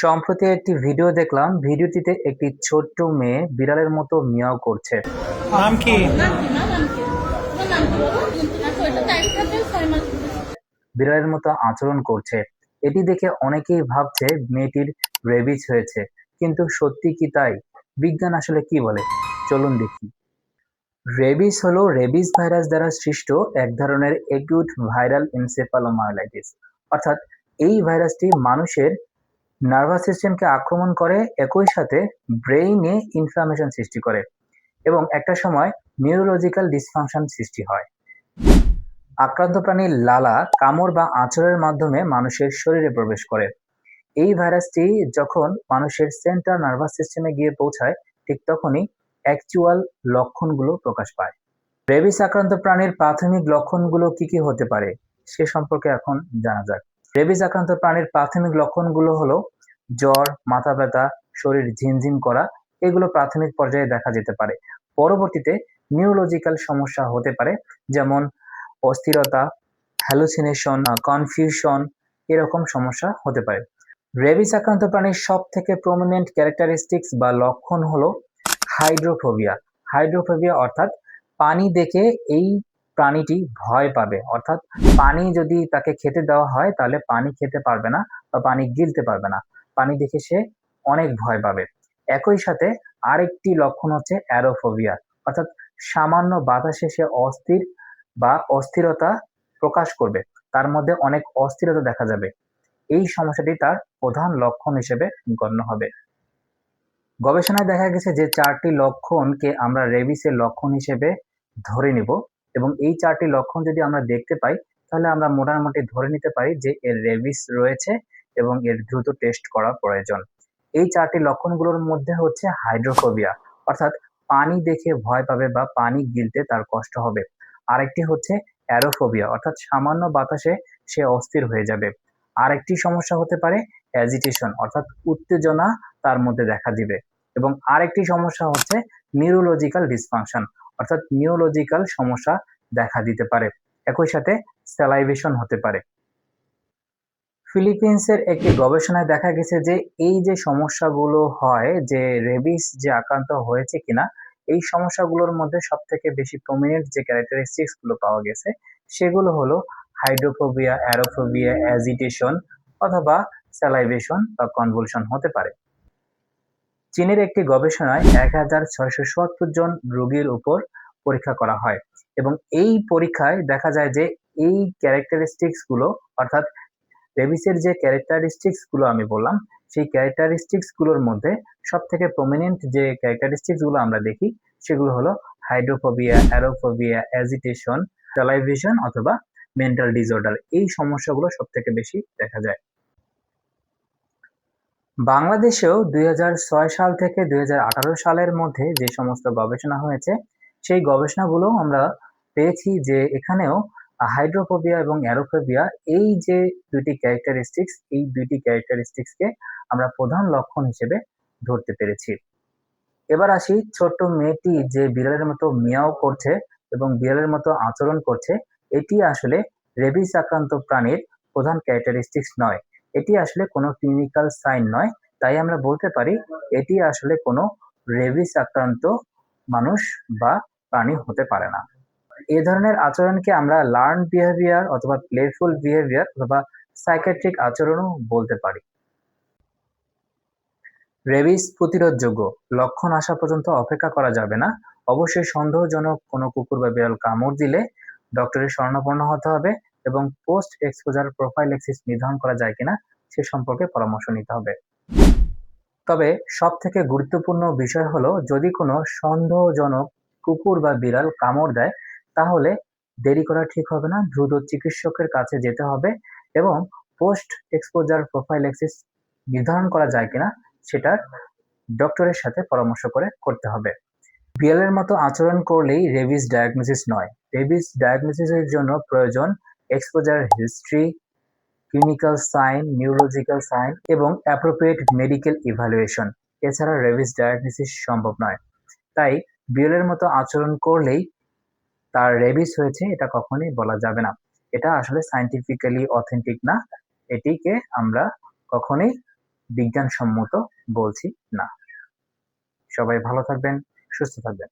সম্প্রতি একটি ভিডিও দেখলাম। ভিডিওটিতে একটি ছোট্ট মেয়ে বিড়ালের মতো মিয়াও করছে। নাম কি? বিড়ালের মতো আচরণ করছে। এটি দেখে অনেকেই ভাবছে মেয়েটির রেবিজ হয়েছে, কিন্তু সত্যি কি তাই? বিজ্ঞান আসলে কি বলে, চলুন দেখি। রেবিস হলো রেবিস ভাইরাস দ্বারা সৃষ্ট এক ধরনের একিউট ভাইরাল এনসেফালোমাইলাইটিস। অর্থাৎ এই ভাইরাসটি মানুষের নার্ভাস সিস্টেমকে আক্রমণ করে, একই সাথে ব্রেইনে ইনফ্লামেশন সৃষ্টি করে এবং একটা সময় নিউরোলজিক্যাল ডিসফাংশন সৃষ্টি হয়। আক্রান্ত প্রাণীর লালা, কামড় বা আঁচড়ের মাধ্যমে মানুষের শরীরে প্রবেশ করে। এই ভাইরাসটি যখন মানুষের সেন্ট্রাল নার্ভাস সিস্টেমে গিয়ে পৌঁছায়, ঠিক তখনই অ্যাকচুয়াল লক্ষণগুলো প্রকাশ পায়। রেবিস আক্রান্ত প্রাণীর প্রাথমিক লক্ষণগুলো কি কি হতে পারে সে সম্পর্কে এখন জানা যাক। রেবিস আক্রান্ত প্রাণীর প্রাথমিক লক্ষণগুলো হলো জ্বর, মাথা ব্যথা, শরীর ঝিমঝিম করা। এগুলো প্রাথমিক পর্যায়ে দেখা যেতে পারে। পরবর্তীতে নিউরোলজিক্যাল সমস্যা হতে পারে, যেমন অস্থিরতা, হ্যালুসিনেশন, কনফিউশন, এরকম সমস্যা হতে পারে। রেবিস আক্রান্ত প্রাণীর সব থেকে প্রমিনেন্ট ক্যারেক্টারিস্টিক্স বা লক্ষণ হলো হাইড্রোফোবিয়া। হাইড্রোফোবিয়া অর্থাৎ পানি দেখে এই প্রাণীটি ভয় পাবে, অর্থাৎ পানি যদি তাকে খেতে দেওয়া হয় তাহলে পানি খেতে পারবে না বা পানি গিলতে পারবে না। পানি দেখে সে অনেক ভয় পাবে। একই সাথে আরেকটি লক্ষণ হচ্ছে অ্যারোফোবিয়া, অর্থাৎ সামান্য বাতাসে সে অস্থির বা অস্থিরতা প্রকাশ করবে, তার মধ্যে অনেক অস্থিরতা দেখা যাবে। এই সমস্যাটি তার প্রধান লক্ষণ হিসেবে গণ্য হবে। গবেষণায় দেখা গেছে যে 4টি লক্ষণকে আমরা রেবিসের লক্ষণ হিসেবে ধরে নিব, এবং এই 4টি লক্ষণ যদি আমরা দেখতে পাই তাহলে আমরা মোটামুটি ধরে নিতে পারি যে এর রেবিস রয়েছে এবং এর দ্রুত টেস্ট করা প্রয়োজন। এই 4টি লক্ষণগুলোর মধ্যে হচ্ছে হাইড্রোফোবিয়া, অর্থাৎ পানি দেখে ভয় পাবে বা পানি গিলতে তার কষ্ট হবে। আরেকটি হচ্ছে অ্যারোফোবিয়া, অর্থাৎ সামান্য বাতাসে সে অস্থির হয়ে যাবে। আরেকটি সমস্যা হতে পারে অ্যাজিটেশন, অর্থাৎ উত্তেজনা তার মধ্যে দেখা দিবে। এবং আরেকটি সমস্যা হচ্ছে নিউরোলজিক্যাল ডিসফাংশন, অর্থাৎ নিউরোলজিক্যাল সমস্যা দেখা দিতে পারে। একই সাথে স্যালাইভেশন হতে পারে। ফিলিপিন্সের একটি গবেষণায় দেখা গেছে যে এই যে সমস্যাগুলো হয়, যে রেবিস যে আক্রান্ত হয়েছে কিনা, এই সমস্যাগুলোর মধ্যে সব থেকে বেশি প্রমিনেন্ট যে ক্যারেক্টারিস্টিক্স গুলো পাওয়া গেছে সেগুলো হলো হাইড্রোফোবিয়া, অ্যারোফোবিয়া, অ্যাজিটেশন অথবা স্যালাইভেশন বা কনভুলশন হতে পারে। চীনের একটি গবেষণায় 1677 জন রোগীর উপর পরীক্ষা করা হয়, এবং এই পরীক্ষায় দেখা যায় যে এই ক্যারেক্টারিস্টিক্স গুলো, অর্থাৎ রেবিসের যে ক্যারেক্টারিস্টিক্স গুলো আমি বললাম, সেই ক্যারেক্টারিস্টিক্স গুলোর মধ্যে সব থেকে প্রমিনেন্ট যে ক্যারেক্টারিস্টিক্স গুলো আমরা দেখি সেগুলো হলো হাইড্রোফোবিয়া, অ্যারোফোবিয়া, অ্যাজিটেশন, স্যালাইভেশন অথবা মেন্টাল ডিসঅর্ডার। এই সমস্যাগুলো সব থেকে বেশি দেখা যায়। বাংলাদেশেও 2006 সাল থেকে 2018 সালের মধ্যে যে সমস্ত গবেষণা হয়েছে সেই গবেষণাগুলো আমরা পেয়েছি যে এখানেও হাইড্রোফোবিয়া এবং অ্যারোফোবিয়া, এই যে দুইটি ক্যারেক্টারিস্টিক্সকে আমরা প্রধান লক্ষণ হিসেবে ধরতে পেরেছি। এবার আসি, ছোট্ট মেয়েটি যে বিড়ালের মতো মিয়াও করছে এবং বিড়ালের মতো আচরণ করছে, এটি আসলে রেবিস আক্রান্ত প্রাণীর প্রধান ক্যারেক্টারিস্টিক্স নয়। এটি আসলে কোনো ক্লিনিক্যাল সাইন নয়। তাই আমরা বলতে পারি এটি আসলে কোনো রেবিস আক্রান্ত মানুষ বা প্রাণী হতে পারে না। এ ধরনের আচরণকে আমরা লার্ন বিহেভিয়ার অথবা প্লেফুল বিহেভিয়ার অথবা সাইকিয়াট্রিক আচরণও বলতে পারি। রেবিস প্রতিরোধযোগ্য। লক্ষণ আসা পর্যন্ত অপেক্ষা করা যাবে না। অবশ্যই সন্দেহজনক কোনো কুকুর বা বিড়াল কামড় দিলে ডক্টরের শরণাপন্ন হতে হবে এবং পোস্ট এক্সপোজার প্রোফাইল্যাক্সিস নির্ধারণ করা যায় কিনা সে সম্পর্কে পরামর্শ নিতে হবে। তবে সবথেকে গুরুত্বপূর্ণ বিষয় হলো, যদি কোনো সন্দেহজনক কুকুর বা বিড়াল কামড় দেয় তাহলে দেরি করা ঠিক হবে না, দ্রুত চিকিৎসকের কাছে যেতে হবে এবং পোস্ট এক্সপোজার প্রোফাইল্যাক্সিস নির্ধারণ করা যায় কিনা সেটার ডক্টরের সাথে পরামর্শ করে করতে হবে। বিড়ালের মতো আচরণ করলেই রেবিস ডায়াগনোসিস নয়। রেবিস ডায়াগনোসিসের জন্য প্রয়োজন exposure history, clinical sign, neurological sign এবং অ্যাপ্রোপ্রিয়েট মেডিকেল ইভ্যালুয়েশন। এছাড়া রেবিস ডায়াগনোসিস সম্ভব নয়। তাই বিড়ালের মতো আচরণ করলেই তার রেবিস হয়েছে এটা কখনোই বলা যাবে না। এটা আসলে সায়েন্টিফিক্যালি অথেন্টিক না। এটিকে আমরা কখনোই বিজ্ঞানসম্মত বলছি না। সবাই ভালো থাকবেন, সুস্থ থাকবেন।